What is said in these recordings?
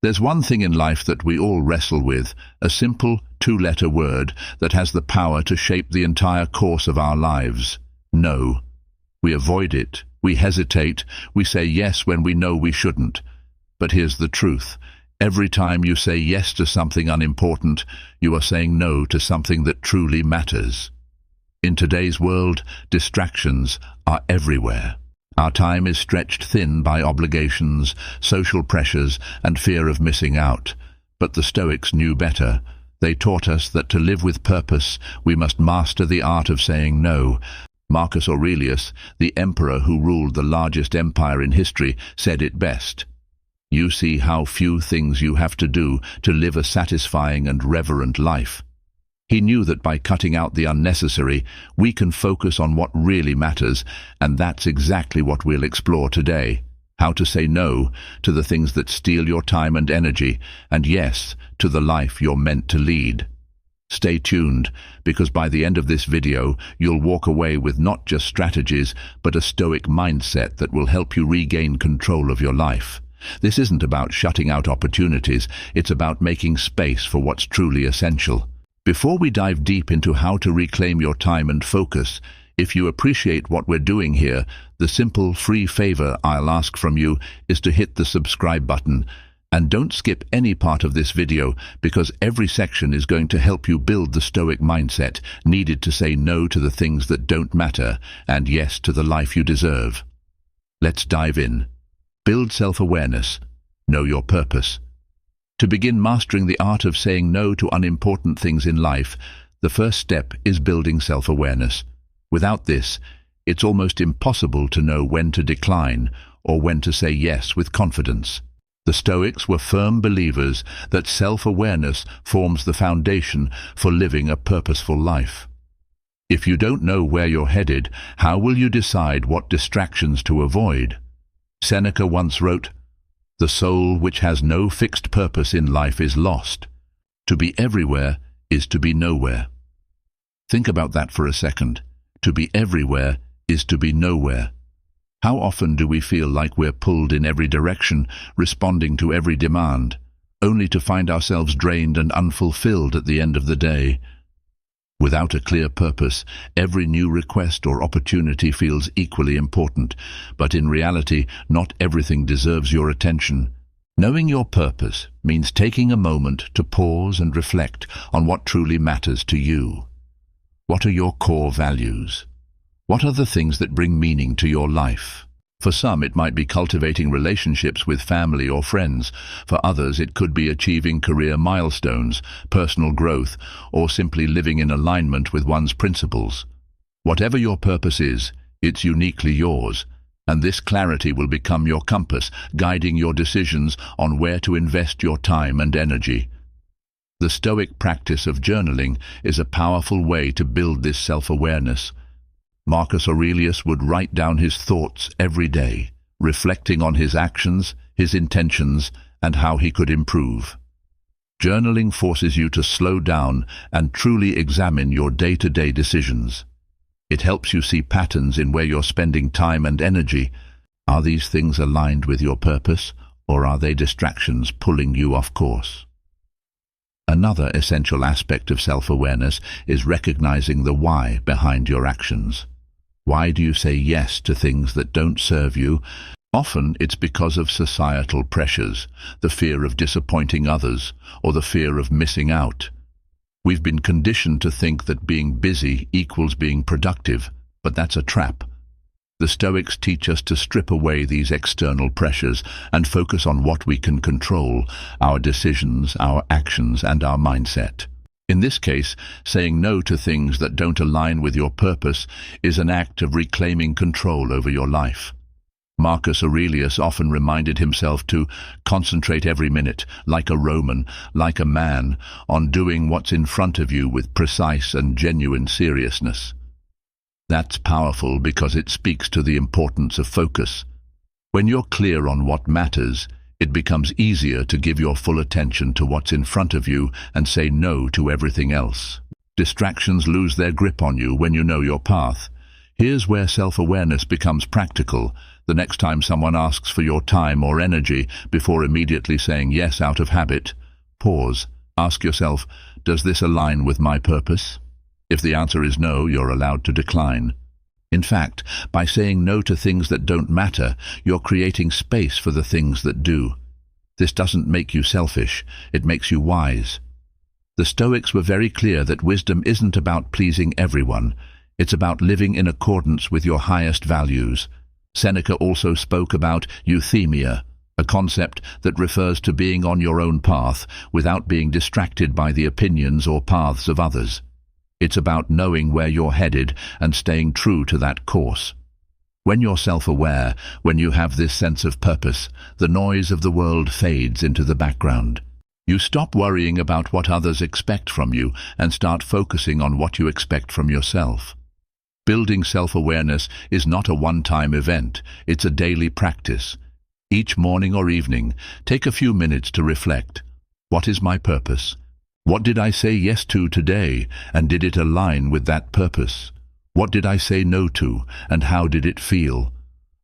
There's one thing in life that we all wrestle with, a simple two-letter word that has the power to shape the entire course of our lives. No. We avoid it, we hesitate, we say yes when we know we shouldn't. But here's the truth. Every time you say yes to something unimportant, you are saying no to something that truly matters. In today's world, distractions are everywhere. Our time is stretched thin by obligations, social pressures, and fear of missing out. But the Stoics knew better. They taught us that to live with purpose, we must master the art of saying no. Marcus Aurelius, the emperor who ruled the largest empire in history, said it best. You see how few things you have to do to live a satisfying and reverent life. He knew that by cutting out the unnecessary, we can focus on what really matters, and that's exactly what we'll explore today. How to say no to the things that steal your time and energy, and yes, to the life you're meant to lead. Stay tuned, because by the end of this video, you'll walk away with not just strategies, but a Stoic mindset that will help you regain control of your life. This isn't about shutting out opportunities, it's about making space for what's truly essential. Before we dive deep into how to reclaim your time and focus, if you appreciate what we're doing here, the simple, free favor I'll ask from you is to hit the subscribe button. And don't skip any part of this video, because every section is going to help you build the Stoic mindset needed to say no to the things that don't matter and yes to the life you deserve. Let's dive in. Build self-awareness. Know your purpose. To begin mastering the art of saying no to unimportant things in life, the first step is building self-awareness. Without this, it's almost impossible to know when to decline or when to say yes with confidence. The Stoics were firm believers that self-awareness forms the foundation for living a purposeful life. If you don't know where you're headed, how will you decide what distractions to avoid? Seneca once wrote, "The soul which has no fixed purpose in life is lost. To be everywhere is to be nowhere." Think about that for a second. To be everywhere is to be nowhere. How often do we feel like we're pulled in every direction, responding to every demand, only to find ourselves drained and unfulfilled at the end of the day? Without a clear purpose, every new request or opportunity feels equally important, but in reality, not everything deserves your attention. Knowing your purpose means taking a moment to pause and reflect on what truly matters to you. What are your core values? What are the things that bring meaning to your life? For some, it might be cultivating relationships with family or friends. For others, it could be achieving career milestones, personal growth, or simply living in alignment with one's principles. Whatever your purpose is, it's uniquely yours, and this clarity will become your compass, guiding your decisions on where to invest your time and energy. The Stoic practice of journaling is a powerful way to build this self-awareness. Marcus Aurelius would write down his thoughts every day, reflecting on his actions, his intentions, and how he could improve. Journaling forces you to slow down and truly examine your day-to-day decisions. It helps you see patterns in where you're spending time and energy. Are these things aligned with your purpose, or are they distractions pulling you off course? Another essential aspect of self-awareness is recognizing the why behind your actions. Why do you say yes to things that don't serve you? Often it's because of societal pressures, the fear of disappointing others, or the fear of missing out. We've been conditioned to think that being busy equals being productive, but that's a trap. The Stoics teach us to strip away these external pressures and focus on what we can control, our decisions, our actions, and our mindset. In this case, saying no to things that don't align with your purpose is an act of reclaiming control over your life. Marcus Aurelius often reminded himself to concentrate every minute, like a Roman, like a man, on doing what's in front of you with precise and genuine seriousness. That's powerful because it speaks to the importance of focus. When you're clear on what matters, it becomes easier to give your full attention to what's in front of you and say no to everything else. Distractions lose their grip on you when you know your path. Here's where self-awareness becomes practical. The next time someone asks for your time or energy, before immediately saying yes out of habit, pause. Ask yourself, does this align with my purpose? If the answer is no, you're allowed to decline. In fact, by saying no to things that don't matter, you're creating space for the things that do. This doesn't make you selfish, it makes you wise. The Stoics were very clear that wisdom isn't about pleasing everyone. It's about living in accordance with your highest values. Seneca also spoke about euthymia, a concept that refers to being on your own path without being distracted by the opinions or paths of others. It's about knowing where you're headed and staying true to that course. When you're self-aware, when you have this sense of purpose, the noise of the world fades into the background. You stop worrying about what others expect from you and start focusing on what you expect from yourself. Building self-awareness is not a one-time event, it's a daily practice. Each morning or evening, take a few minutes to reflect. What is my purpose? What did I say yes to today, and did it align with that purpose? What did I say no to, and how did it feel?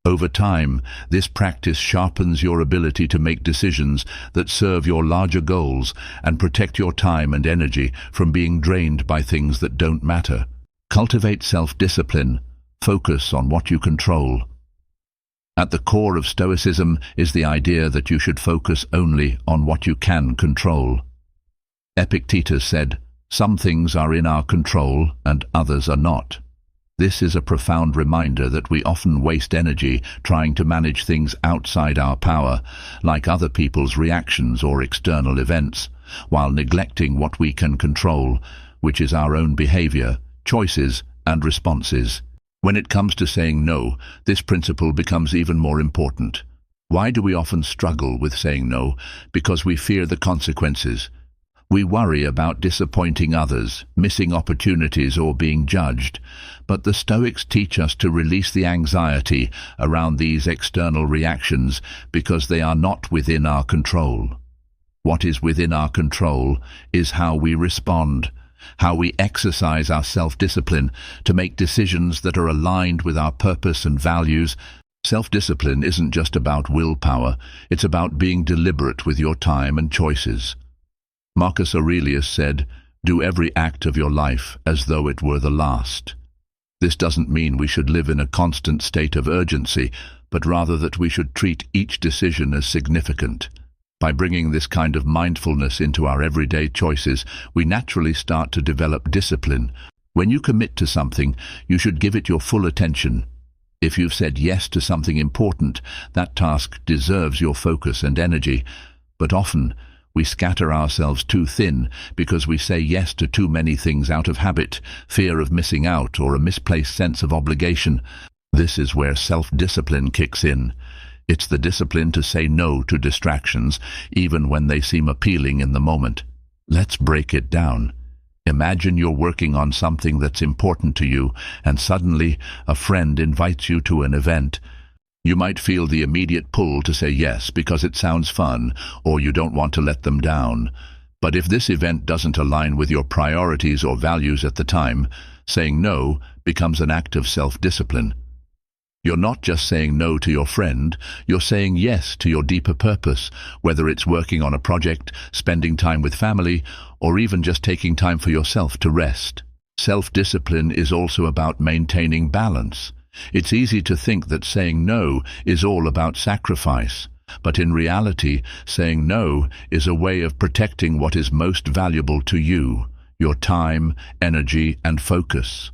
Over time, this practice sharpens your ability to make decisions that serve your larger goals and protect your time and energy from being drained by things that don't matter. Cultivate self-discipline. Focus on what you control. At the core of Stoicism is the idea that you should focus only on what you can control. Epictetus said, "Some things are in our control and others are not." This is a profound reminder that we often waste energy trying to manage things outside our power, like other people's reactions or external events, while neglecting what we can control, which is our own behavior, choices, and responses. When it comes to saying no, this principle becomes even more important. Why do we often struggle with saying no? Because we fear the consequences. We worry about disappointing others, missing opportunities, or being judged. But the Stoics teach us to release the anxiety around these external reactions because they are not within our control. What is within our control is how we respond, how we exercise our self-discipline to make decisions that are aligned with our purpose and values. Self-discipline isn't just about willpower, it's about being deliberate with your time and choices. Marcus Aurelius said, "Do every act of your life as though it were the last." This doesn't mean we should live in a constant state of urgency, but rather that we should treat each decision as significant. By bringing this kind of mindfulness into our everyday choices, we naturally start to develop discipline. When you commit to something, you should give it your full attention. If you've said yes to something important, that task deserves your focus and energy. But often, we scatter ourselves too thin because we say yes to too many things out of habit, fear of missing out, or a misplaced sense of obligation. This is where self-discipline kicks in. It's the discipline to say no to distractions, even when they seem appealing in the moment. Let's break it down. Imagine you're working on something that's important to you, and suddenly a friend invites you to an event. You might feel the immediate pull to say yes because it sounds fun, or you don't want to let them down. But if this event doesn't align with your priorities or values at the time, saying no becomes an act of self-discipline. You're not just saying no to your friend, you're saying yes to your deeper purpose, whether it's working on a project, spending time with family, or even just taking time for yourself to rest. Self-discipline is also about maintaining balance. It's easy to think that saying no is all about sacrifice, but in reality, saying no is a way of protecting what is most valuable to you, your time, energy, and focus.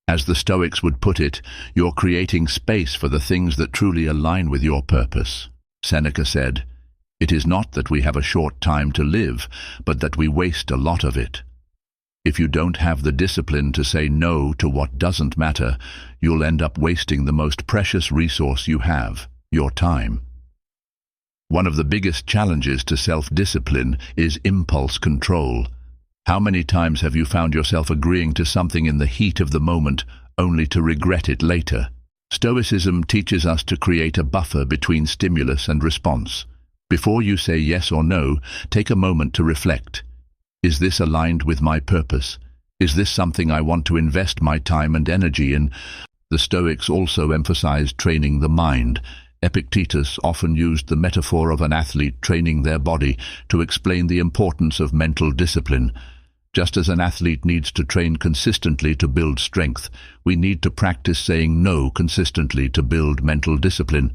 As the Stoics would put it, you're creating space for the things that truly align with your purpose. Seneca said, "It is not that we have a short time to live, but that we waste a lot of it." If you don't have the discipline to say no to what doesn't matter, you'll end up wasting the most precious resource you have, your time. One of the biggest challenges to self-discipline is impulse control. How many times have you found yourself agreeing to something in the heat of the moment, only to regret it later? Stoicism teaches us to create a buffer between stimulus and response. Before you say yes or no, take a moment to reflect. Is this aligned with my purpose? Is this something I want to invest my time and energy in? The Stoics also emphasized training the mind. Epictetus often used the metaphor of an athlete training their body to explain the importance of mental discipline. Just as an athlete needs to train consistently to build strength, we need to practice saying no consistently to build mental discipline.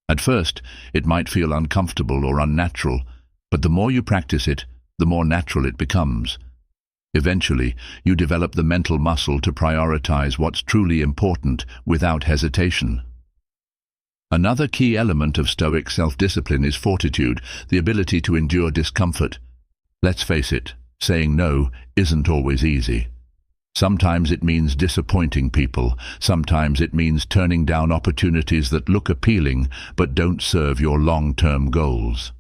At first, it might feel uncomfortable or unnatural, but the more you practice it, the more natural it becomes. Eventually, you develop the mental muscle to prioritize what's truly important without hesitation. Another key element of Stoic self-discipline is fortitude, the ability to endure discomfort. Let's face it, saying no isn't always easy. Sometimes it means disappointing people. Sometimes it means turning down opportunities that look appealing but don't serve your long-term goals.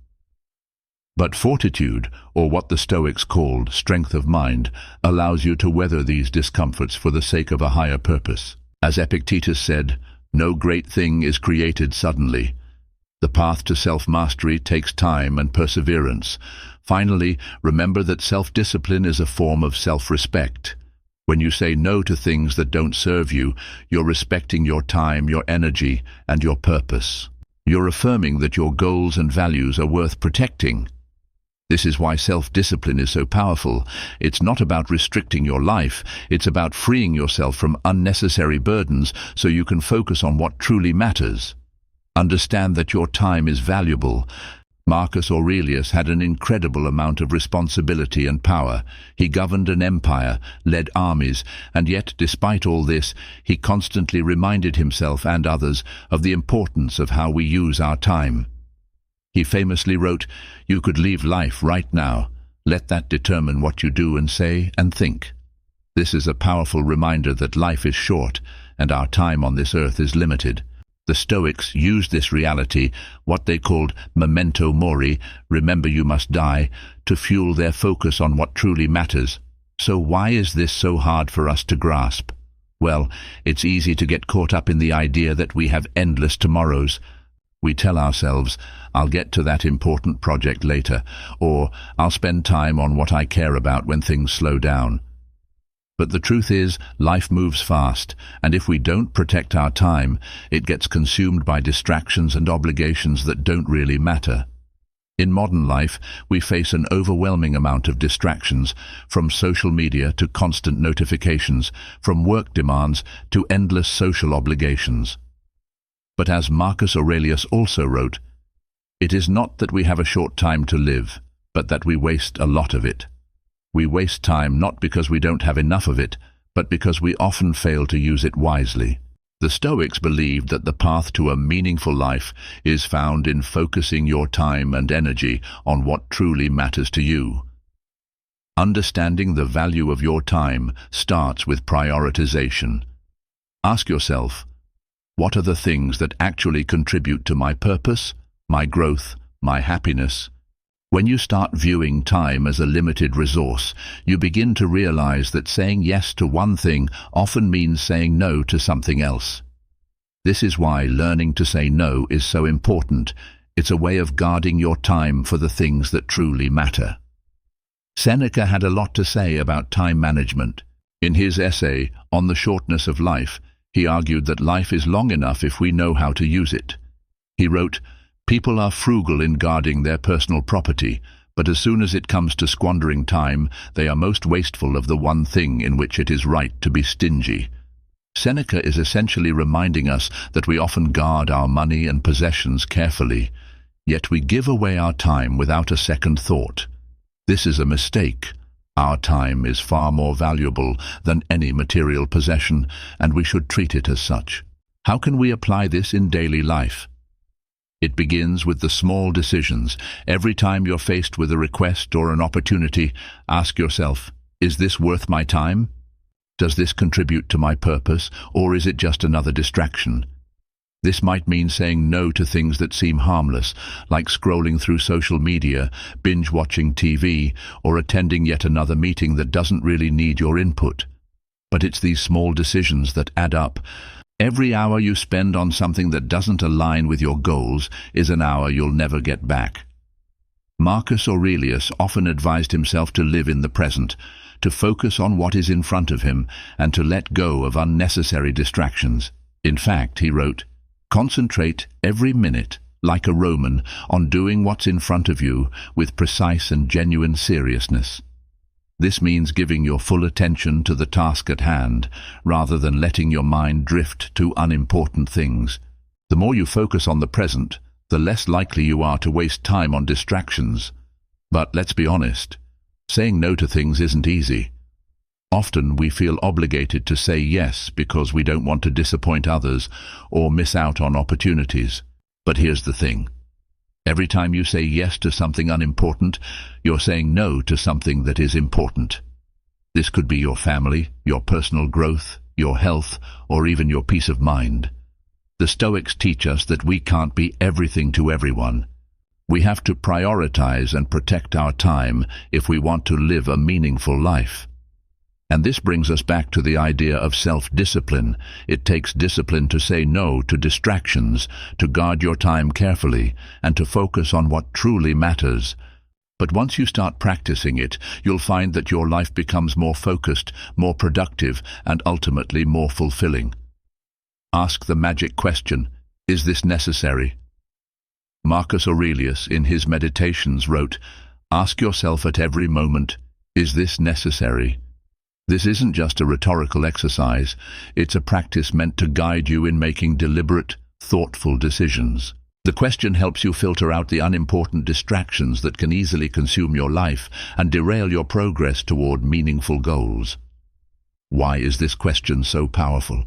But fortitude, or what the Stoics called strength of mind, allows you to weather these discomforts for the sake of a higher purpose. As Epictetus said, "No great thing is created suddenly." The path to self-mastery takes time and perseverance. Finally, remember that self-discipline is a form of self-respect. When you say no to things that don't serve you, you're respecting your time, your energy, and your purpose. You're affirming that your goals and values are worth protecting. This is why self-discipline is so powerful. It's not about restricting your life, it's about freeing yourself from unnecessary burdens so you can focus on what truly matters. Understand that your time is valuable. Marcus Aurelius had an incredible amount of responsibility and power. He governed an empire, led armies, and yet, despite all this, he constantly reminded himself and others of the importance of how we use our time. He famously wrote, "You could leave life right now. Let that determine what you do and say and think." This is a powerful reminder that life is short and our time on this earth is limited. The Stoics used this reality, what they called memento mori, remember you must die, to fuel their focus on what truly matters. So why is this so hard for us to grasp? Well, it's easy to get caught up in the idea that we have endless tomorrows. We tell ourselves, "I'll get to that important project later," or "I'll spend time on what I care about when things slow down." But the truth is, life moves fast, and if we don't protect our time, it gets consumed by distractions and obligations that don't really matter. In modern life, we face an overwhelming amount of distractions, from social media to constant notifications, from work demands to endless social obligations. But as Marcus Aurelius also wrote, "It is not that we have a short time to live, but that we waste a lot of it." We waste time not because we don't have enough of it, but because we often fail to use it wisely. The Stoics believed that the path to a meaningful life is found in focusing your time and energy on what truly matters to you. Understanding the value of your time starts with prioritization. Ask yourself, what are the things that actually contribute to my purpose, my growth, my happiness? When you start viewing time as a limited resource, you begin to realize that saying yes to one thing often means saying no to something else. This is why learning to say no is so important. It's a way of guarding your time for the things that truly matter. Seneca had a lot to say about time management. In his essay, On the Shortness of Life, he argued that life is long enough if we know how to use it. He wrote, "People are frugal in guarding their personal property, but as soon as it comes to squandering time, they are most wasteful of the one thing in which it is right to be stingy." Seneca is essentially reminding us that we often guard our money and possessions carefully, yet we give away our time without a second thought. This is a mistake. Our time is far more valuable than any material possession, and we should treat it as such. How can we apply this in daily life? It begins with the small decisions. Every time you're faced with a request or an opportunity, ask yourself, is this worth my time? Does this contribute to my purpose, or is it just another distraction? This might mean saying no to things that seem harmless, like scrolling through social media, binge-watching TV, or attending yet another meeting that doesn't really need your input. But it's these small decisions that add up. Every hour you spend on something that doesn't align with your goals is an hour you'll never get back. Marcus Aurelius often advised himself to live in the present, to focus on what is in front of him and to let go of unnecessary distractions. In fact, he wrote, "Concentrate every minute, like a Roman, on doing what's in front of you with precise and genuine seriousness." This means giving your full attention to the task at hand, rather than letting your mind drift to unimportant things. The more you focus on the present, the less likely you are to waste time on distractions. But let's be honest, saying no to things isn't easy. Often we feel obligated to say yes because we don't want to disappoint others or miss out on opportunities. But here's the thing. Every time you say yes to something unimportant, you're saying no to something that is important. This could be your family, your personal growth, your health, or even your peace of mind. The Stoics teach us that we can't be everything to everyone. We have to prioritize and protect our time if we want to live a meaningful life. And this brings us back to the idea of self-discipline. It takes discipline to say no to distractions, to guard your time carefully, and to focus on what truly matters. But once you start practicing it, you'll find that your life becomes more focused, more productive, and ultimately more fulfilling. Ask the magic question, is this necessary? Marcus Aurelius, in his Meditations, wrote, "Ask yourself at every moment, is this necessary?" This isn't just a rhetorical exercise, it's a practice meant to guide you in making deliberate, thoughtful decisions. The question helps you filter out the unimportant distractions that can easily consume your life and derail your progress toward meaningful goals. Why is this question so powerful?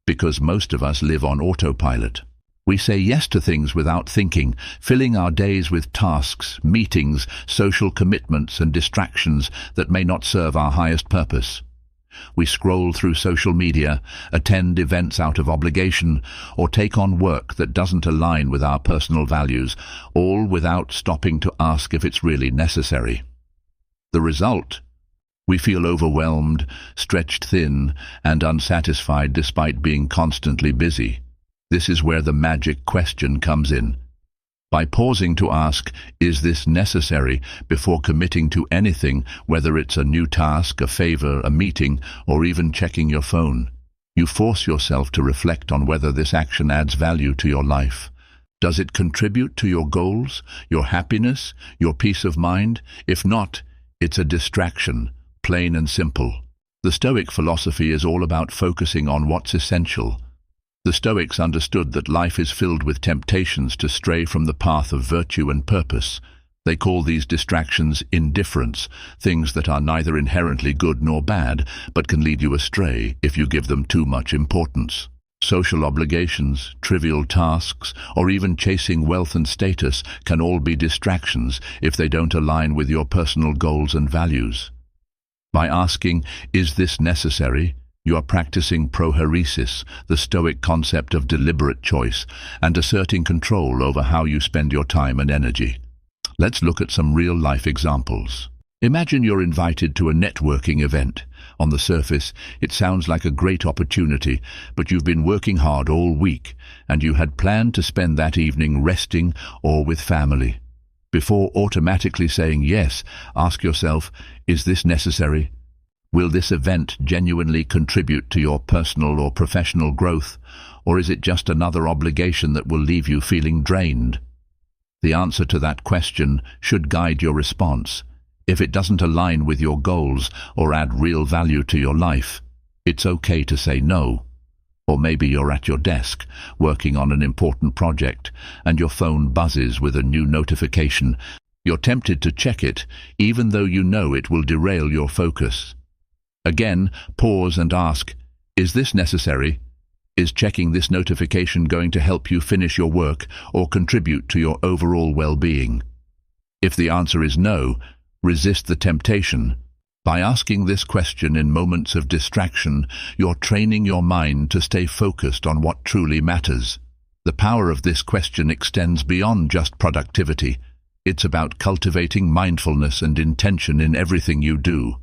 Because most of us live on autopilot. We say yes to things without thinking, filling our days with tasks, meetings, social commitments and distractions that may not serve our highest purpose. We scroll through social media, attend events out of obligation, or take on work that doesn't align with our personal values, all without stopping to ask if it's really necessary. The result? We feel overwhelmed, stretched thin, and unsatisfied despite being constantly busy. This is where the magic question comes in. By pausing to ask, is this necessary, before committing to anything, whether it's a new task, a favor, a meeting, or even checking your phone, you force yourself to reflect on whether this action adds value to your life. Does it contribute to your goals, your happiness, your peace of mind? If not, it's a distraction, plain and simple. The Stoic philosophy is all about focusing on what's essential. The Stoics understood that life is filled with temptations to stray from the path of virtue and purpose. They call these distractions indifference, things that are neither inherently good nor bad, but can lead you astray if you give them too much importance. Social obligations, trivial tasks, or even chasing wealth and status can all be distractions if they don't align with your personal goals and values. By asking, is this necessary? You are practicing prohairesis, the Stoic concept of deliberate choice, and asserting control over how you spend your time and energy. Let's look at some real-life examples. Imagine you're invited to a networking event. On the surface, it sounds like a great opportunity, but you've been working hard all week, and you had planned to spend that evening resting or with family. Before automatically saying yes, ask yourself, is this necessary? Will this event genuinely contribute to your personal or professional growth, or is it just another obligation that will leave you feeling drained? The answer to that question should guide your response. If it doesn't align with your goals or add real value to your life, it's okay to say no. Or maybe you're at your desk, working on an important project, and your phone buzzes with a new notification. You're tempted to check it, even though you know it will derail your focus. Again, pause and ask, is this necessary? Is checking this notification going to help you finish your work or contribute to your overall well-being? If the answer is no, resist the temptation. By asking this question in moments of distraction, you're training your mind to stay focused on what truly matters. The power of this question extends beyond just productivity. It's about cultivating mindfulness and intention in everything you do.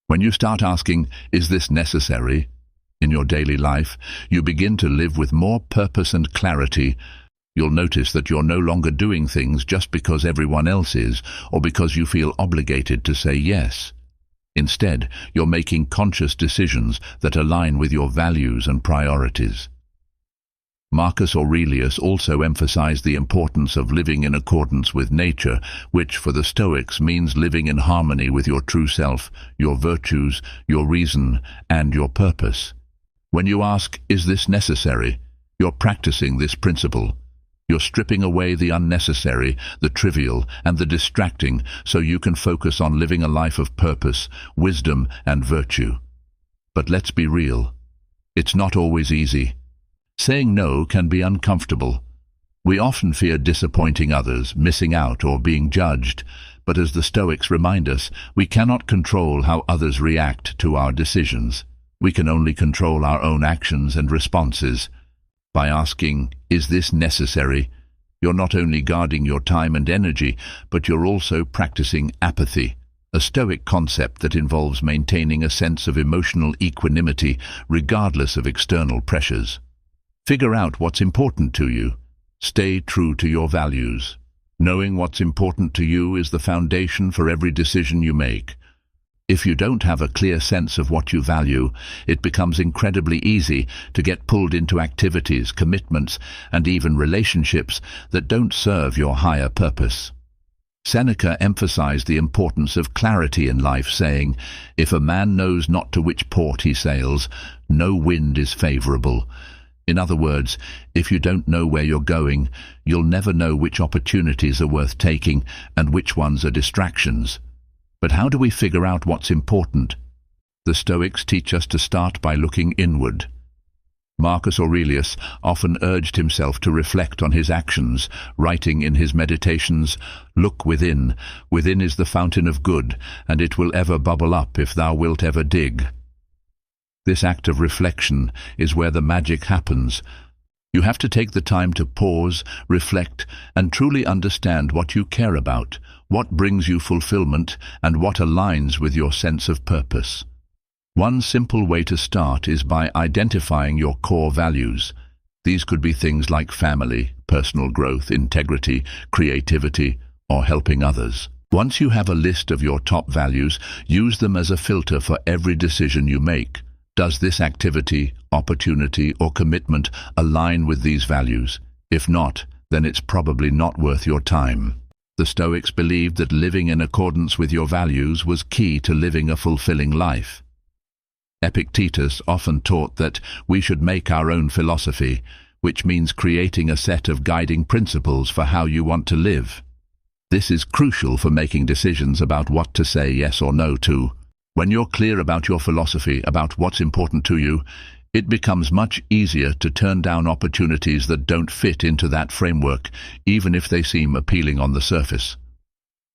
When you start asking, is this necessary? In your daily life, you begin to live with more purpose and clarity. You'll notice that you're no longer doing things just because everyone else is, or because you feel obligated to say yes. Instead, you're making conscious decisions that align with your values and priorities. Marcus Aurelius also emphasized the importance of living in accordance with nature, which for the Stoics means living in harmony with your true self, your virtues, your reason, and your purpose. When you ask, "Is this necessary?" you're practicing this principle. You're stripping away the unnecessary, the trivial, and the distracting so you can focus on living a life of purpose, wisdom, and virtue. But let's be real. It's not always easy. Saying no can be uncomfortable. We often fear disappointing others, missing out, or being judged. But as the Stoics remind us, we cannot control how others react to our decisions. We can only control our own actions and responses. By asking, "Is this necessary?" you're not only guarding your time and energy, but you're also practicing apathy, a Stoic concept that involves maintaining a sense of emotional equanimity regardless of external pressures. Figure out what's important to you. Stay true to your values. Knowing what's important to you is the foundation for every decision you make. If you don't have a clear sense of what you value, it becomes incredibly easy to get pulled into activities, commitments, and even relationships that don't serve your higher purpose. Seneca emphasized the importance of clarity in life, saying, "If a man knows not to which port he sails, no wind is favorable." In other words, if you don't know where you're going, you'll never know which opportunities are worth taking and which ones are distractions. But how do we figure out what's important? The Stoics teach us to start by looking inward. Marcus Aurelius often urged himself to reflect on his actions, writing in his meditations, "Look within. Within is the fountain of good, and it will ever bubble up if thou wilt ever dig." This act of reflection is where the magic happens. You have to take the time to pause, reflect, and truly understand what you care about, what brings you fulfillment, and what aligns with your sense of purpose. One simple way to start is by identifying your core values. These could be things like family, personal growth, integrity, creativity, or helping others. Once you have a list of your top values, use them as a filter for every decision you make. Does this activity, opportunity, or commitment align with these values? If not, then it's probably not worth your time. The Stoics believed that living in accordance with your values was key to living a fulfilling life. Epictetus often taught that we should make our own philosophy, which means creating a set of guiding principles for how you want to live. This is crucial for making decisions about what to say yes or no to. When you're clear about your philosophy, about what's important to you, it becomes much easier to turn down opportunities that don't fit into that framework, even if they seem appealing on the surface.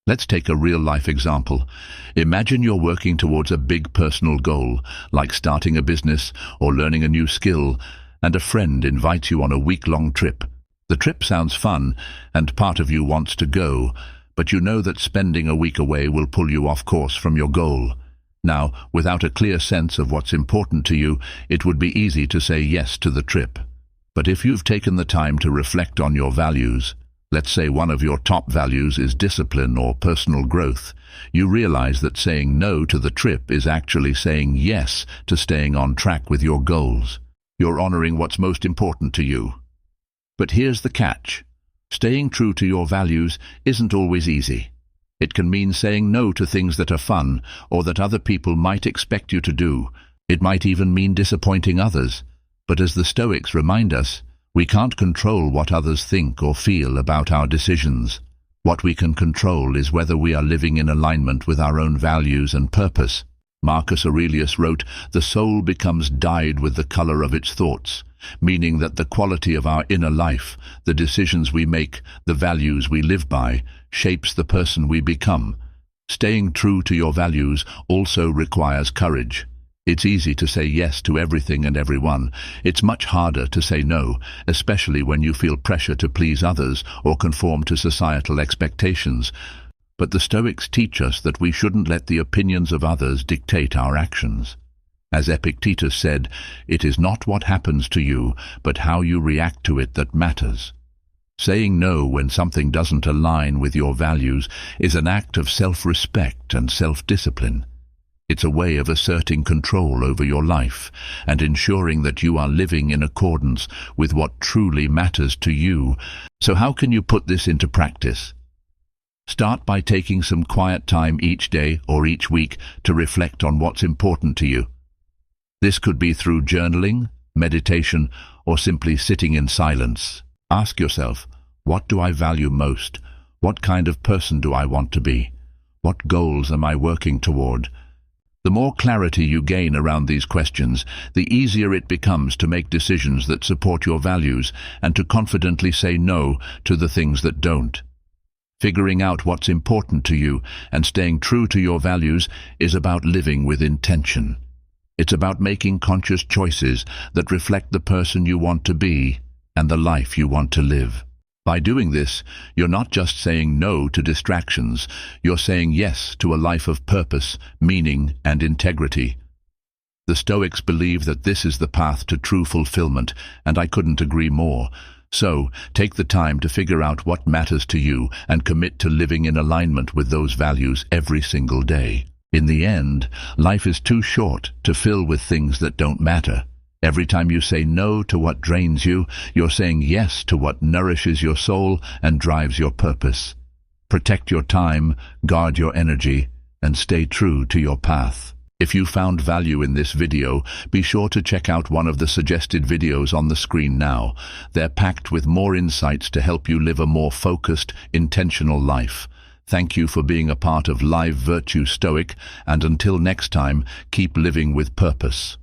Let's take a real-life example. Imagine you're working towards a big personal goal, like starting a business or learning a new skill, and a friend invites you on a week-long trip. The trip sounds fun, and part of you wants to go, but you know that spending a week away will pull you off course from your goal. Now, without a clear sense of what's important to you, it would be easy to say yes to the trip. But if you've taken the time to reflect on your values, let's say one of your top values is discipline or personal growth, you realize that saying no to the trip is actually saying yes to staying on track with your goals. You're honoring what's most important to you. But here's the catch. Staying true to your values isn't always easy. It can mean saying no to things that are fun or that other people might expect you to do. It might even mean disappointing others. But as the Stoics remind us, we can't control what others think or feel about our decisions. What we can control is whether we are living in alignment with our own values and purpose. Marcus Aurelius wrote, "The soul becomes dyed with the color of its thoughts," meaning that the quality of our inner life, the decisions we make, the values we live by, shapes the person we become. Staying true to your values also requires courage. It's easy to say yes to everything and everyone. It's much harder to say no, especially when you feel pressure to please others or conform to societal expectations. But the Stoics teach us that we shouldn't let the opinions of others dictate our actions. As Epictetus said, "It is not what happens to you, but how you react to it that matters." Saying no when something doesn't align with your values is an act of self-respect and self-discipline. It's a way of asserting control over your life and ensuring that you are living in accordance with what truly matters to you. So how can you put this into practice? Start by taking some quiet time each day or each week to reflect on what's important to you. This could be through journaling, meditation, or simply sitting in silence. Ask yourself, what do I value most? What kind of person do I want to be? What goals am I working toward? The more clarity you gain around these questions, the easier it becomes to make decisions that support your values and to confidently say no to the things that don't. Figuring out what's important to you and staying true to your values is about living with intention. It's about making conscious choices that reflect the person you want to be and the life you want to live. By doing this, you're not just saying no to distractions, you're saying yes to a life of purpose, meaning, and integrity. The Stoics believe that this is the path to true fulfillment, and I couldn't agree more. So, take the time to figure out what matters to you and commit to living in alignment with those values every single day. In the end, life is too short to fill with things that don't matter. Every time you say no to what drains you, you're saying yes to what nourishes your soul and drives your purpose. Protect your time, guard your energy, and stay true to your path. If you found value in this video, be sure to check out one of the suggested videos on the screen now. They're packed with more insights to help you live a more focused, intentional life. Thank you for being a part of Live Virtue Stoic, and until next time, keep living with purpose.